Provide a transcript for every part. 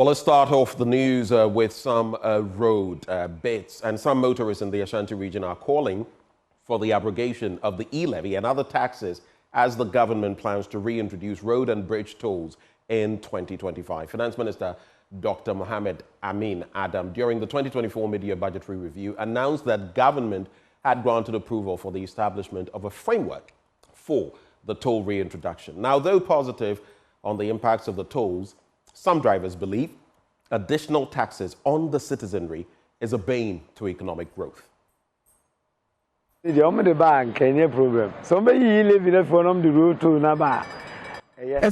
Well, let's start off the news with some road bits. And some motorists in the Ashanti region are calling for the abrogation of the E-levy and other taxes as the government plans to reintroduce road and bridge tolls in 2025. Finance Minister Dr. Mohammed Amin Adam, during the 2024 mid-year budgetary review, announced that government had granted approval for the establishment of a framework for the toll reintroduction. Now, though positive on the impacts of the tolls, some drivers believe additional taxes on the citizenry is a bane to economic growth. It's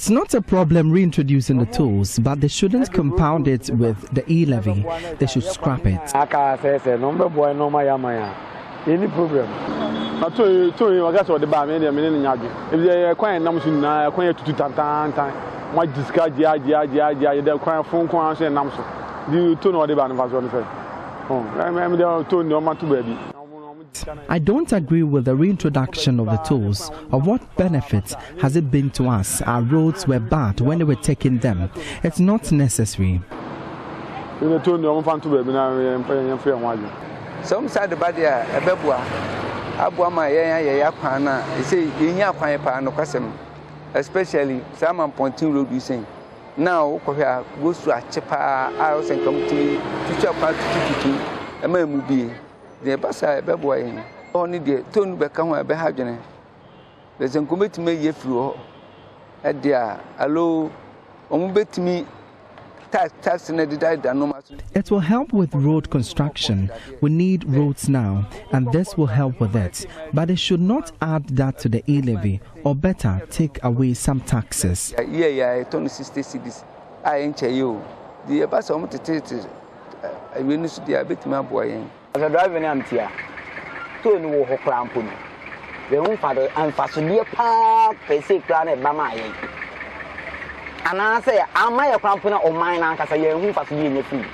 not a problem reintroducing the tolls, but they shouldn't compound it with the E-levy. They should scrap it. Any problem? I don't agree with the reintroduction of the tolls. Of what benefit has it been to us? Our roads were bad when they were taking them. It's not necessary. Some side about the Ababua, Abuama, Yakwana, say, Yakwana, no custom, especially some pointing road you saying. Now, goes to a cheaper house and come to me to chop out to a man will be the Bassa Babua. Only the tone become a behagene. There's a committee may ye flew at the allow, bet me. It will help with road construction. We need roads now, and this will help with it. But it should not add that to the E-levy, or better, take away some taxes. Yeah, 60 cities. I ain't you. The bus on the theatre. I will not be a bit my boy. As a driver, I'm here. Two new Hoklampun. The own father and Fasulia Park, they say planet Bama. And I say, am I a company or mine? I say, you have to be in the free.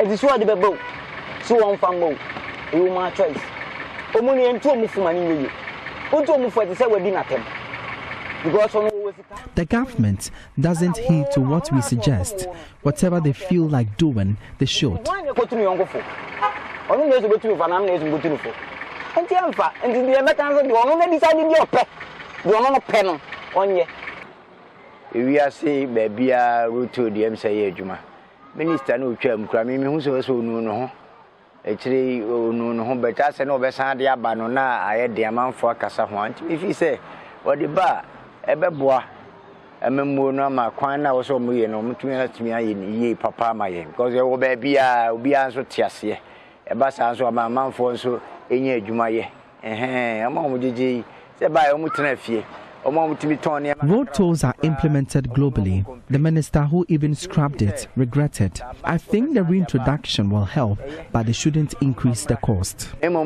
It is sure the boat. So on family, you my choice. Only and 2 move money. Who told me for the say we did nothing? The government doesn't heed to what we suggest. Whatever they feel like doing, they should. Why go to me on go for? Only there's a bit of an amazing go to for. And the Americans only decided your pet. You are not a pen on ye. We are saying, baby, route to the MCA Juma. Minister no term, cramming who's also no. Actually, no home, but as an oversadia banana, I had the amount for Cassahuant. If he say, what the bar, a bebois, a memona, my quina was so me and to me in ye papa my aim, because there will be answered Tiasia. A bass answer my man for so in ye Jumaye. Among the say by Omutanefie. Road tolls are implemented globally. The minister who even scrapped it regretted. I think the reintroduction will help, but they shouldn't increase the cost. Now,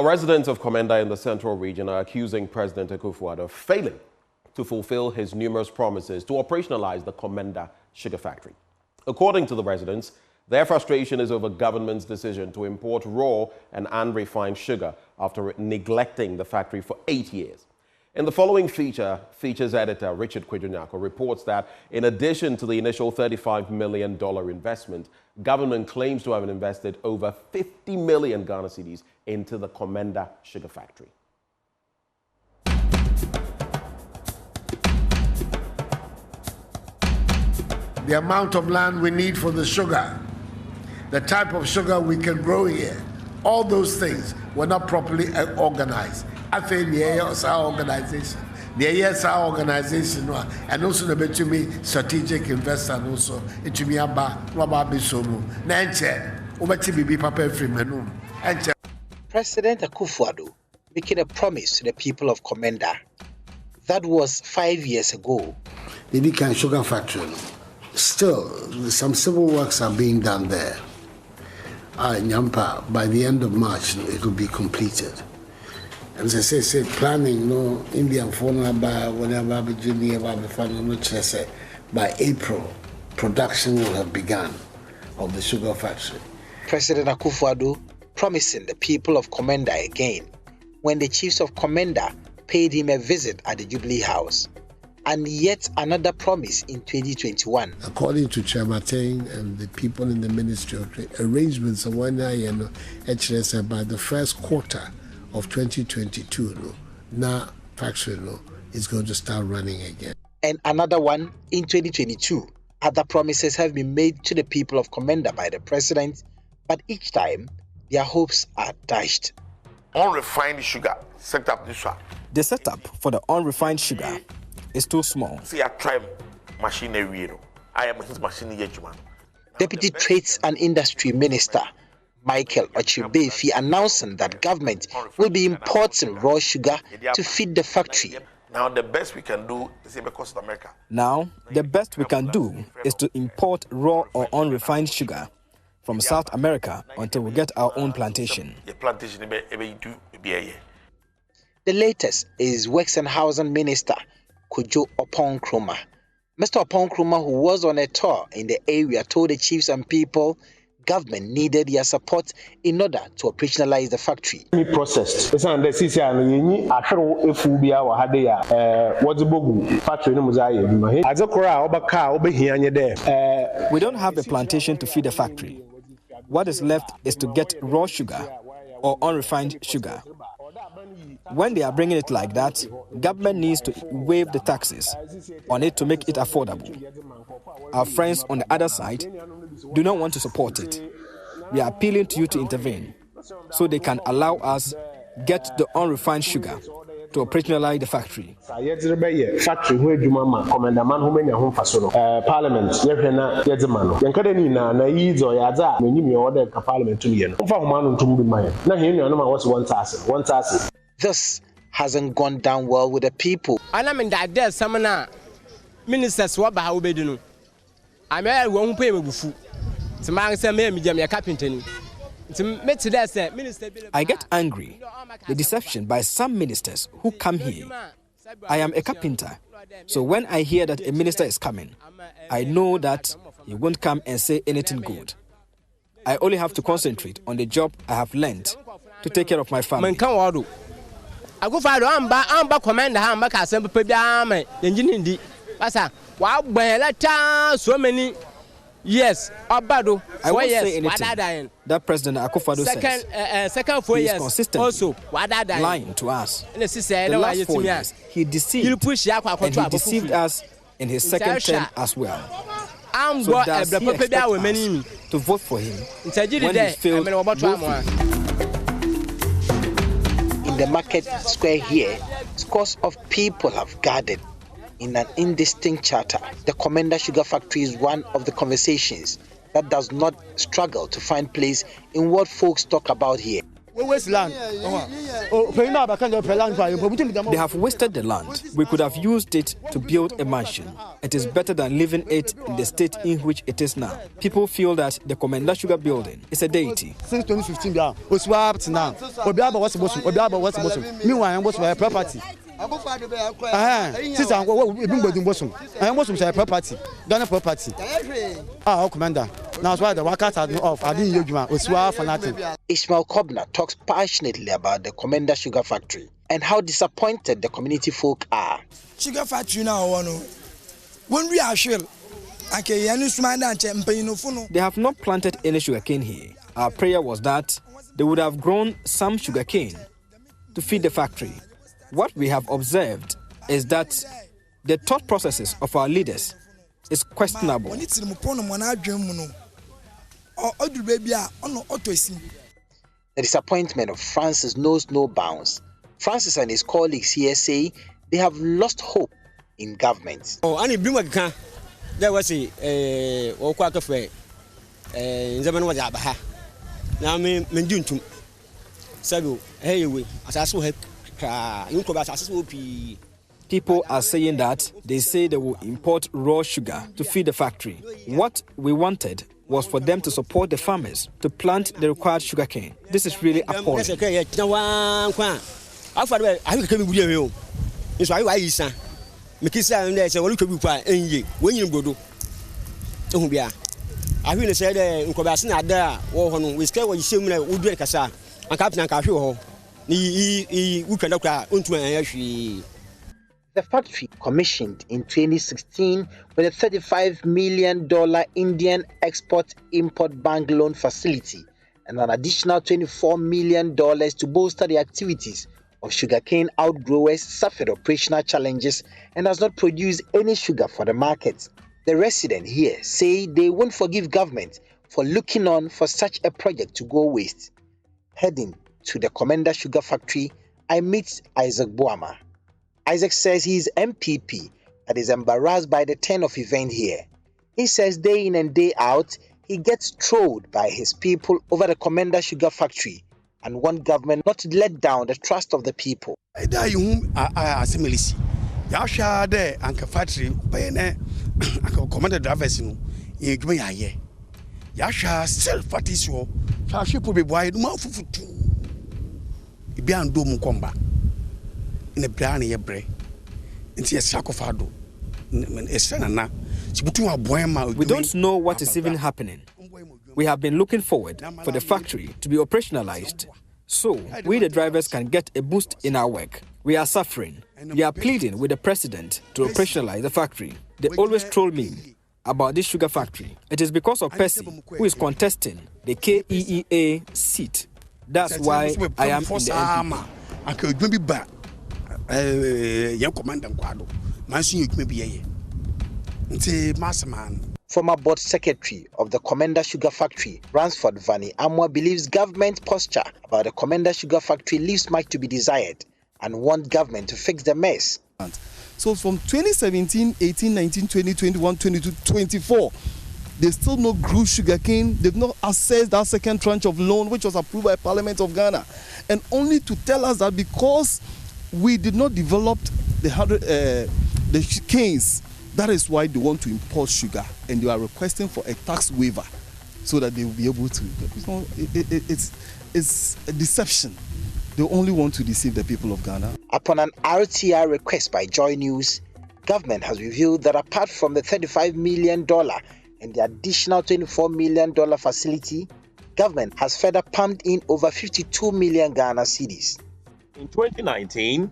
residents of Commanda in the Central Region are accusing President Akufo-Addo of failing to fulfill his numerous promises to operationalize the Commanda Sugar Factory. According to the residents, their frustration is over government's decision to import raw and unrefined sugar after neglecting the factory for 8 years. In the following features editor Richard Kwejunyako reports that in addition to the initial $35 million investment, government claims to have invested over 50 million Ghana cedis into the Commanda Sugar Factory. The amount of land we need for the sugar, the type of sugar we can grow here, all those things were not properly organized. I think the our organization, and also the between strategic investor and also into me President Akufo-Addo making a promise to the people of Commanda. That was 5 years ago. The Big Sugar Factory. Still, some civil works are being done there. Nyampa, by the end of March, it will be completed. And as I say, planning, no Indian phone by whatever by April, production will have begun of the sugar factory. President Akufo-Addo promising the people of Commanda again when the chiefs of Commanda paid him a visit at the Jubilee House. And yet another promise in 2021. According to Chairman and the people in the Ministry of Trade, arrangements are one year by the first quarter of 2022. Now factory is going to start running again. And another one in 2022. Other promises have been made to the people of Commanda by the president, but each time their hopes are dashed. Unrefined sugar setup this one. The setup for the unrefined sugar is too small. See, I try machinery. I am his machine. Deputy Trades and Industry Minister Michael Ochibefi announcing that government will be importing raw sugar to feed the factory. Now the best we can do is because of America. Now the best we can do is to import raw or unrefined sugar from South America until we get our own plantation. The latest is Works and Housing Minister Kojo Opon-Kroma. Mr. Opon-Kroma, who was on a tour in the area, told the chiefs and people government needed their support in order to operationalize the factory. Processed. We don't have a plantation to feed the factory. What is left is to get raw sugar or unrefined sugar. When they are bringing it like that, government needs to waive the taxes on it to make it affordable. Our friends on the other side do not want to support it. We are appealing to you to intervene so they can allow us get the unrefined sugar to operationalize the factory. This hasn't gone down well with the people. Ministers what by how bedunu. I may won't pay me bufu. I get angry. The deception by some ministers who come here. I am a carpenter, so when I hear that a minister is coming, I know that he won't come and say anything good. I only have to concentrate on the job I have learned to take care of my family. I go find amba Commanda amba ka sem pepe bia me engine ndi asa wa gban so many years obado I won't say anything that President Akufo-Addo says. Second 4 years consistently also lying to us. The last 4 years he deceived and he deceived us in his second term as well. So does he expect us to vote for him when he failed both? In the market square here, scores of people have gathered in an indistinct chatter. The Commanda Sugar Factory is one of the conversations that does not struggle to find place in what folks talk about here. They have wasted the land. We could have used it to build a mansion. It is better than leaving it in the state in which it is now. People feel that the Commanda Sugar building is a deity. Since 2015, up to now. Meanwhile, I'm a property. Since I'm property, done a property. Commander. Now why the workers are off. I didn't use for nothing. Ishmael Kobna talks passionately about the Commanda Sugar Factory and how disappointed the community folk are. Sugar factory now, when we are sure, They have not planted any sugarcane here. Our prayer was that they would have grown some sugarcane to feed the factory. What we have observed is that the thought processes of our leaders is questionable. The disappointment of Francis knows no bounds. Francis and his colleagues here say they have lost hope in government. There was a quarter for in the was Abaha. Now, Menduntum. Sabu, hey, we as I saw her. People are saying that they say they will import raw sugar to feed the factory. What we wanted was for them to support the farmers to plant the required sugarcane. This is really appalling. I will say the Nkobasina there, or we stay with similar would drink as a captain and cashew. We can look at the factory, commissioned in 2016 with a $35 million Indian Export-Import Bank loan facility and an additional $24 million to bolster the activities of sugarcane outgrowers, suffered operational challenges and has not produced any sugar for the market. The residents here say they won't forgive government for looking on for such a project to go waste. Heading to the Commanda Sugar Factory, I meet Isaac Boama. Isaac says he is MPP but is embarrassed by the turn of event here. He says day in and day out, he gets trolled by his people over the Commanda Sugar Factory and want government not to let down the trust of the people. Commanda drivers in Yasha self fatisio, Shashi will be wide mouth for two. Ibian do Mukomba in a brownie bre, and see a sarcophado. We don't know what is even happening. We have been looking forward for the factory to be operationalized so we the drivers can get a boost in our work. We are suffering. We are pleading with the president to operationalize the factory. They always troll me about this sugar factory. It is because of Percy, who is contesting the KEEA seat. That's why I am in the MPP. Former board secretary of the Commanda Sugar Factory, Ransford Vani Amwa, believes government posture about the Commanda Sugar Factory leaves much to be desired and wants government to fix the mess. So from 2017, 18, 19, 20, 21, 22, 24, they still not grew sugarcane. They've not assessed that second tranche of loan, which was approved by Parliament of Ghana. And only to tell us that because we did not develop the canes, that is why they want to import sugar. And they are requesting for a tax waiver so that they will be able to. It's a deception. They only want to deceive the people of Ghana. Upon an RTR request by Joy News, government has revealed that apart from the $35 million and the additional $24 million facility, government has further pumped in over 52 million Ghana cedis. In 2019,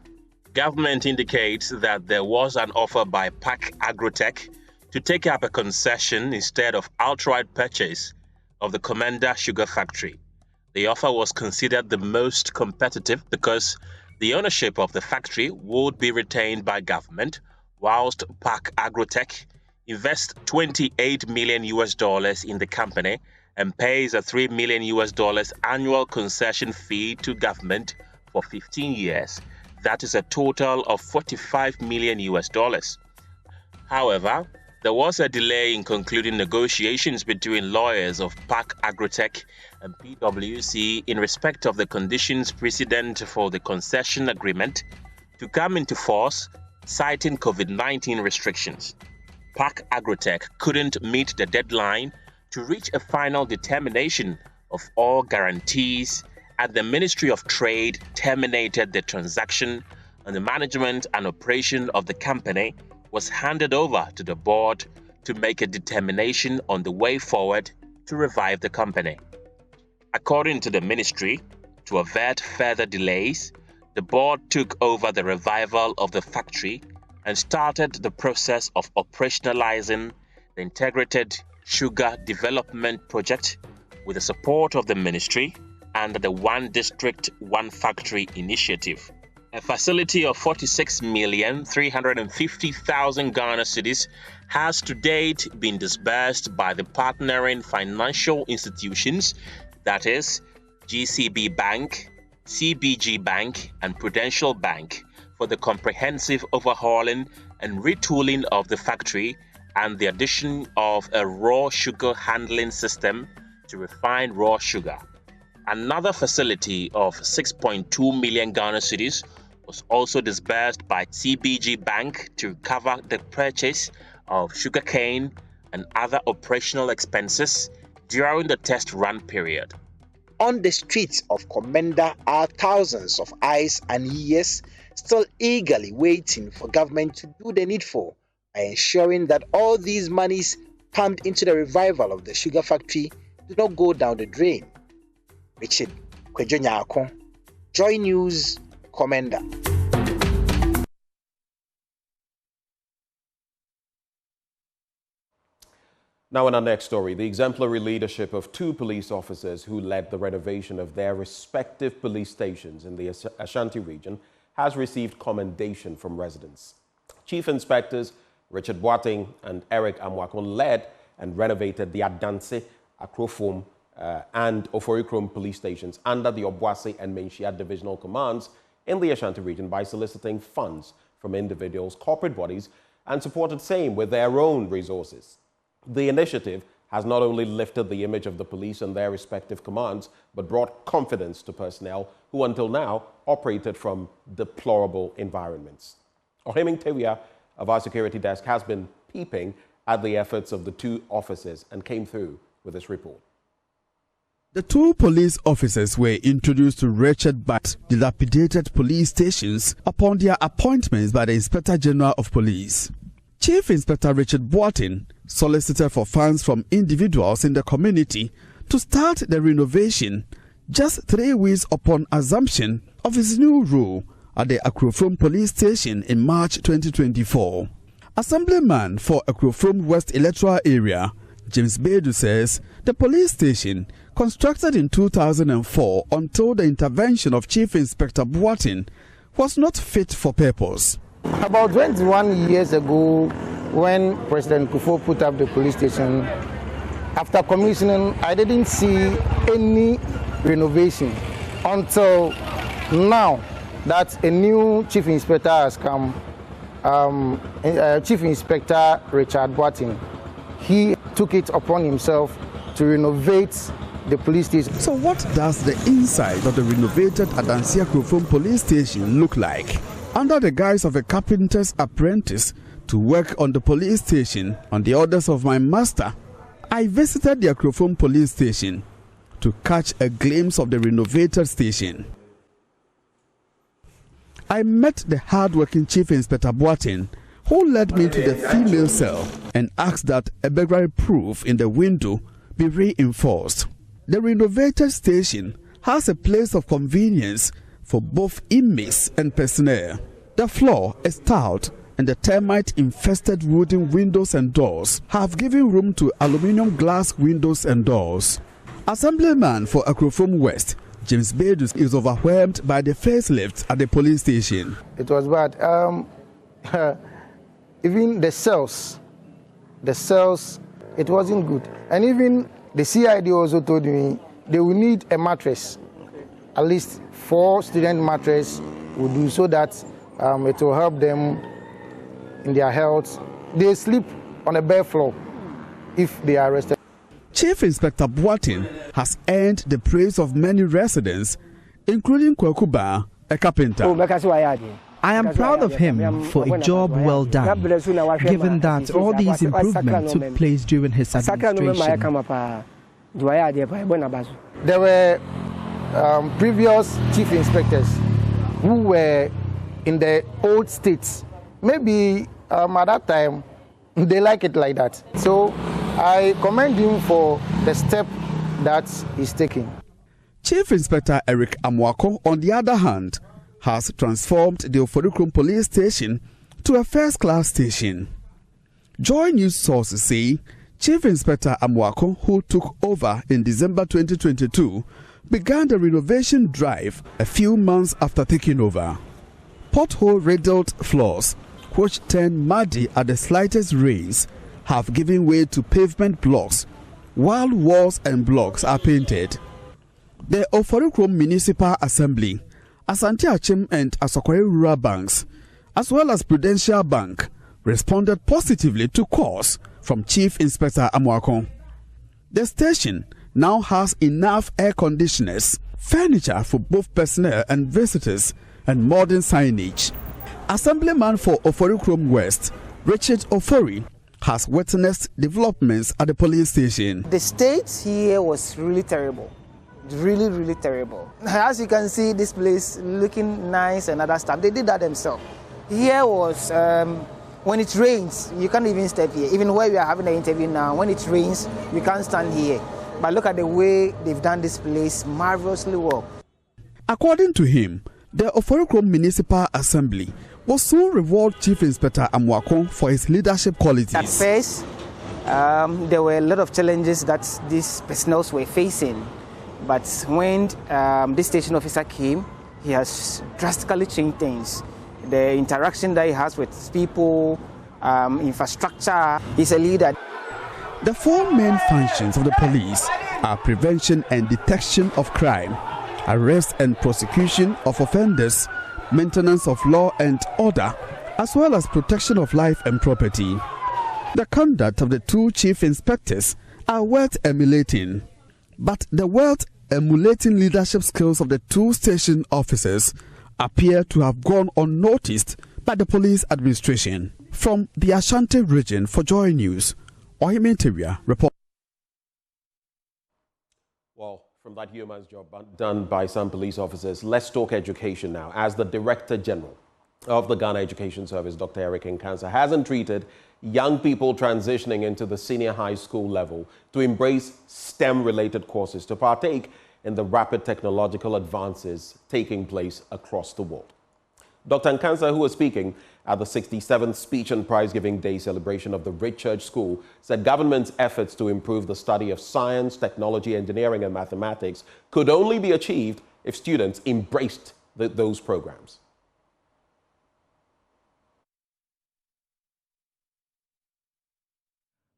government indicates that there was an offer by PAC Agrotech to take up a concession instead of outright purchase of the Commanda Sugar Factory. The offer was considered the most competitive because the ownership of the factory would be retained by government, whilst PAC Agrotech invests $28 million in the company and pays a $3 million annual concession fee to government for 15 years. That is a total of $45 million. However, there was a delay in concluding negotiations between lawyers of PAC Agrotech and PwC in respect of the conditions precedent for the concession agreement to come into force, citing COVID-19 restrictions. PAC Agrotech couldn't meet the deadline to reach a final determination of all guarantees, and the Ministry of Trade terminated the transaction, and the management and operation of the company was handed over to the board to make a determination on the way forward to revive the company. According to the ministry, to avert further delays, the board took over the revival of the factory and started the process of operationalizing the integrated sugar development project with the support of the ministry and the One District, One Factory initiative. A facility of 46,350,000 Ghana cedis has to date been disbursed by the partnering financial institutions, that is, GCB Bank, CBG Bank, and Prudential Bank, for the comprehensive overhauling and retooling of the factory and the addition of a raw sugar handling system to refine raw sugar. Another facility of 6.2 million Ghana cedis was also disbursed by CBG Bank to cover the purchase of sugarcane and other operational expenses during the test run period. On the streets of Commanda are thousands of eyes and ears still eagerly waiting for government to do the needful by ensuring that all these monies pumped into the revival of the sugar factory do not go down the drain. Richard Kwejonyako, Joy News, Commanda. Now in our next story, the exemplary leadership of two police officers who led the renovation of their respective police stations in the Ashanti region has received commendation from residents. Chief Inspectors Richard Boateng and Eric Amwakon led and renovated the Adanse, Akrofom, and Oforikrom police stations under the Obuasi and Menchia divisional commands in the Ashanti region by soliciting funds from individuals, corporate bodies, and supported same with their own resources. The initiative has not only lifted the image of the police and their respective commands, but brought confidence to personnel who until now operated from deplorable environments. Oheming Tewia of our security desk has been peeping at the efforts of the two officers and came through with this report. The two police officers were introduced to wretched but dilapidated police stations upon their appointments by the Inspector General of Police. Chief Inspector Richard Boateng solicited for funds from individuals in the community to start the renovation just 3 weeks upon assumption of his new role at the Akrofom police station in March 2024. Assemblyman for Akrofom West Electoral Area, James Bedu, says the police station, constructed in 2004 until the intervention of Chief Inspector Boateng, was not fit for purpose. About 21 years ago, when President Kufuor put up the police station, after commissioning, I didn't see any renovation until now that a new chief inspector has come, Chief Inspector Richard Boateng. He took it upon himself to renovate the police station. So what does the inside of the renovated Adanse Akrofom police station look like? Under the guise of a carpenter's apprentice to work on the police station on the orders of my master, I visited the Akrofom police station to catch a glimpse of the renovated station. I met the hard-working Chief Inspector Boateng, who led me to the female cell and asked that a burglary proof in the window be reinforced. The renovated station has a place of convenience for both inmates and personnel. The floor is tiled and the termite-infested wooden windows and doors have given room to aluminum glass windows and doors. Assemblyman for Akrofom West, James Bedu, is overwhelmed by the facelift at the police station. It was bad. Even the cells, it wasn't good. And even the CID also told me they will need a mattress. At least 4 student mattresses will do, so that it will help them in their health. They sleep on a bare floor if they are arrested. Chief Inspector Boateng has earned the praise of many residents, including Kwakuba, a carpenter. I am proud of him for a job well done, given that all these improvements took place during his administration. There were previous chief inspectors who were in the old states. Maybe at that time, they like it like that. So I commend him for the step that he's taking. Chief Inspector Eric Amwako, on the other hand, has transformed the Oforikrom police station to a first-class station. Joy News sources say Chief Inspector Amwako, who took over in December 2022, began the renovation drive a few months after taking over. Pothole-riddled floors, which turn muddy at the slightest rains, have given way to pavement blocks, while walls and blocks are painted. The Oforikrom Municipal Assembly, Asante Achim and Asokore Rural Banks, as well as Prudential Bank, responded positively to calls from Chief Inspector Amwako. The station now has enough air conditioners, furniture for both personnel and visitors, and modern signage. Assemblyman for Oforikrom West, Richard Ofori, has witnessed developments at the police station. The state here was really terrible. Really, really terrible. As you can see, this place looking nice and other stuff. They did that themselves. Here was When it rains, you can't even step here. Even where we are having the interview now, when it rains, you can't stand here. But look at the way they've done this place marvelously well. According to him, the Oforokrom Municipal Assembly will soon reward Chief Inspector Amoako for his leadership qualities. At first, there were a lot of challenges that these personnel were facing. But when this station officer came, he has drastically changed things. The interaction that he has with people, infrastructure, he's a leader. The four main functions of the police are prevention and detection of crime, arrest and prosecution of offenders, maintenance of law and order, as well as protection of life and property. The conduct of the two chief inspectors are worth emulating, but the worth emulating leadership skills of the two station officers appear to have gone unnoticed by the police administration. From the Ashanti region for Joy News, Ohimenteria report. Well, from that yeoman's job done by some police officers, let's talk education now. As the Director General of the Ghana Education Service, Dr. Eric Nkansa, has entreated young people transitioning into the senior high school level to embrace STEM-related courses to partake in the rapid technological advances taking place across the world. Dr. Nkansa, who was speaking at the 67th Speech and Prize-Giving Day celebration of the Ridge Church School, said government's efforts to improve the study of science, technology, engineering, and mathematics could only be achieved if students embraced those programs.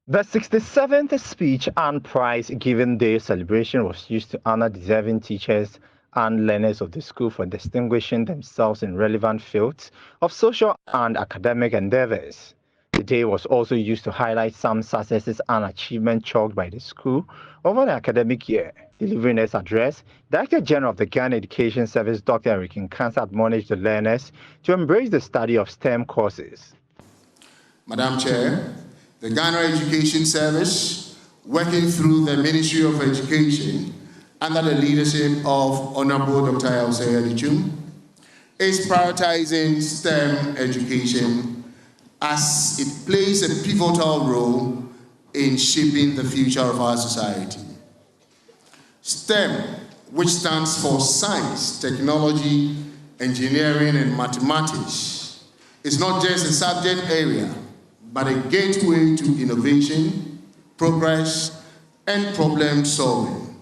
The 67th Speech and Prize-Giving Day celebration was used to honor deserving teachers and learners of the school for distinguishing themselves in relevant fields of social and academic endeavors. The day was also used to highlight some successes and achievements chalked by the school over the academic year. Delivering his address, Director General of the Ghana Education Service, Dr. Eric Nkansa, admonished the learners to embrace the study of STEM courses. Madam Chair, the Ghana Education Service, working through the Ministry of Education under the leadership of Honorable Dr. Elseya Dichum, is prioritizing STEM education as it plays a pivotal role in shaping the future of our society. STEM, which stands for science, technology, engineering, and mathematics, is not just a subject area, but a gateway to innovation, progress, and problem solving.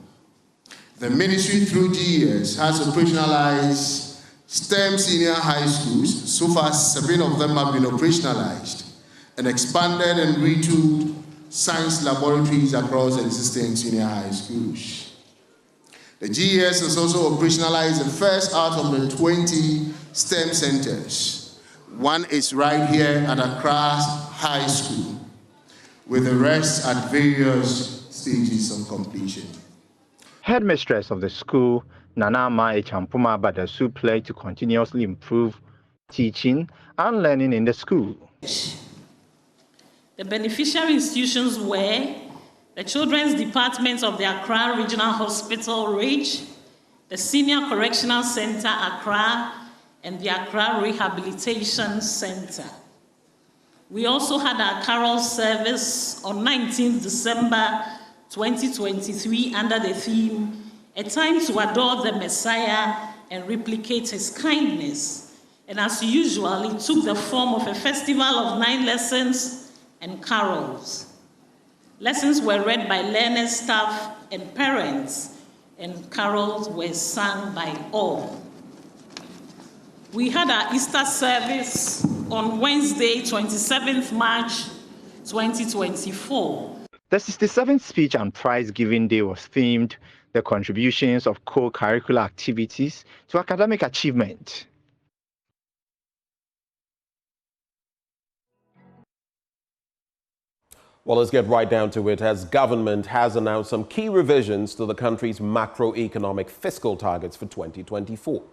The ministry through GES has operationalized STEM senior high schools. So far, 7 of them have been operationalized and expanded and retooled science laboratories across existing senior high schools. The GES has also operationalized the first out of the 20 STEM centers. One is right here at Accra High School, with the rest at various stages of completion. Headmistress of the school, Nana Mae Champuma Badasu, pledged to continuously improve teaching and learning in the school. The beneficiary institutions were the Children's Department of the Accra Regional Hospital, Ridge, the Senior Correctional Center, Accra, and the Accra Rehabilitation Center. We also had our carol service on 19th December 2023 under the theme, A Time to Adore the Messiah and Replicate His Kindness. And as usual, it took the form of a festival of 9 lessons and carols. Lessons were read by learners, staff, and parents, and carols were sung by all. We had our Easter service on Wednesday, 27th March 2024. The 67th Speech and Prize-Giving Day was themed the contributions of co-curricular activities to academic achievement. Well, let's get right down to it, as government has announced some key revisions to the country's macroeconomic fiscal targets for 2024.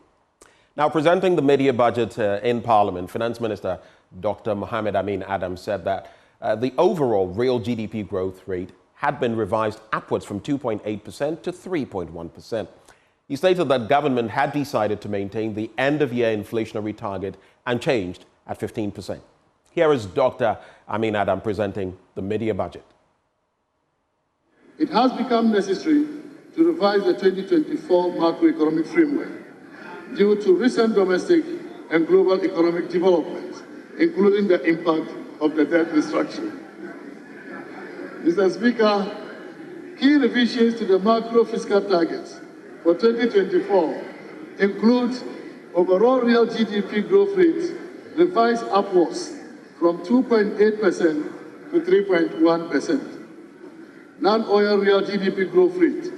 Now, presenting the mid-year budget in Parliament, Finance Minister Dr. Mohamed Amin Adam said that the overall real GDP growth rate had been revised upwards from 2.8% to 3.1%. He stated that government had decided to maintain the end-of-year inflationary target unchanged at 15%. Here is Dr. Amin Adam presenting the mid-year budget. It has become necessary to revise the 2024 macroeconomic framework due to recent domestic and global economic developments, including the impact of the debt restructuring. Mr. Speaker, key revisions to the macro fiscal targets for 2024 include overall real GDP growth rate revised upwards from 2.8% to 3.1%. Non-oil real GDP growth rate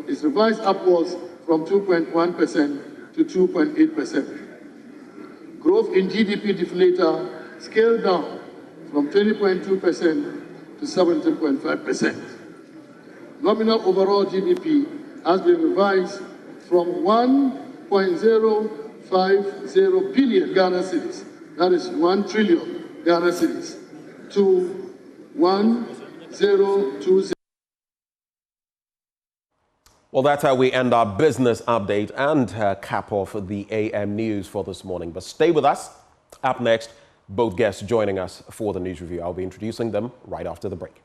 is revised upwards from 2.1% to 2.8%. Growth in GDP deflator scaled down from 20.2% to 17.5%. Nominal overall GDP has been revised from 1.050 billion Ghana cedis, that is 1 trillion Ghana cedis, to 1,020. Well, that's how we end our business update and cap off the AM news for this morning. But stay with us. Up next, both guests joining us for the news review. I'll be introducing them right after the break.